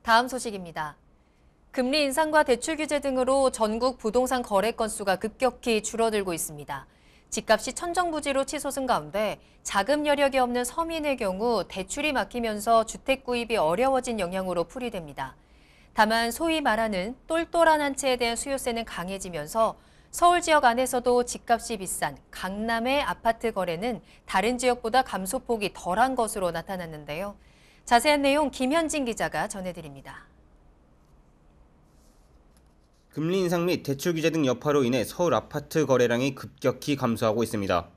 다음 소식입니다. 금리 인상과 대출 규제 등으로 전국 부동산 거래 건수가 급격히 줄어들고 있습니다. 집값이 천정부지로 치솟은 가운데 자금 여력이 없는 서민의 경우 대출이 막히면서 주택 구입이 어려워진 영향으로 풀이됩니다. 다만 소위 말하는 똘똘한 한 채에 대한 수요세는 강해지면서 서울 지역 안에서도 집값이 비싼 강남의 아파트 거래는 다른 지역보다 감소폭이 덜한 것으로 나타났는데요. 자세한 내용 김현진 기자가 전해드립니다. 금리 인상 및 대출 규제 등 여파로 인해 서울 아파트 거래량이 급격히 감소하고 있습니다.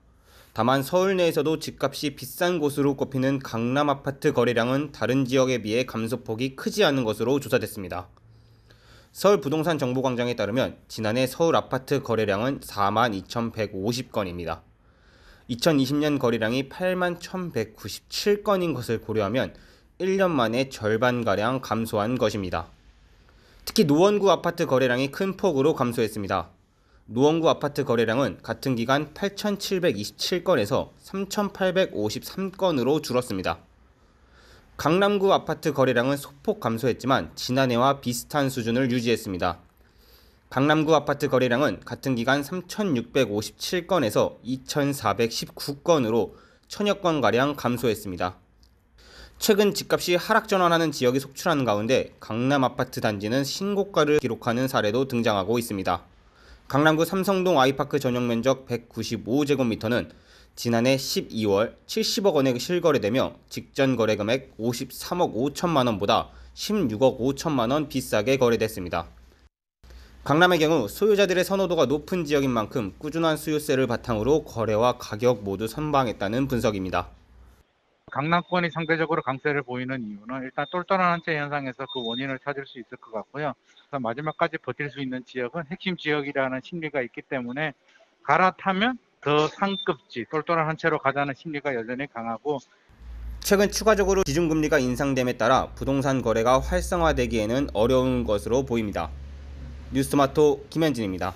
다만 서울 내에서도 집값이 비싼 곳으로 꼽히는 강남 아파트 거래량은 다른 지역에 비해 감소폭이 크지 않은 것으로 조사됐습니다. 서울 부동산 정보광장에 따르면 지난해 서울 아파트 거래량은 42,150건입니다. 2020년 거래량이 81,197건인 것을 고려하면 1년 만에 절반가량 감소한 것입니다. 특히 노원구 아파트 거래량이 큰 폭으로 감소했습니다. 노원구 아파트 거래량은 같은 기간 8,727건에서 3,853건으로 줄었습니다. 강남구 아파트 거래량은 소폭 감소했지만 지난해와 비슷한 수준을 유지했습니다. 강남구 아파트 거래량은 같은 기간 3,657건에서 2,419건으로 천여 건가량 감소했습니다. 최근 집값이 하락 전환하는 지역이 속출하는 가운데 강남 아파트 단지는 신고가를 기록하는 사례도 등장하고 있습니다. 강남구 삼성동 아이파크 전용 면적 195제곱미터는 지난해 12월 70억 원에 실거래되며 직전 거래 금액 53억 5천만 원보다 16억 5천만 원 비싸게 거래됐습니다. 강남의 경우 소유자들의 선호도가 높은 지역인 만큼 꾸준한 수요세를 바탕으로 거래와 가격 모두 선방했다는 분석입니다. 강남권이 상대적으로 강세를 보이는 이유는 일단 똘똘한 한 채 현상에서 그 원인을 찾을 수 있을 것 같고요. 그래서 마지막까지 버틸 수 있는 지역은 핵심 지역이라는 심리가 있기 때문에 갈아타면 더 상급지, 똘똘한 한 채로 가자는 심리가 여전히 강하고, 최근 추가적으로 기준금리가 인상됨에 따라 부동산 거래가 활성화되기에는 어려운 것으로 보입니다. 뉴스토마토 김현진입니다.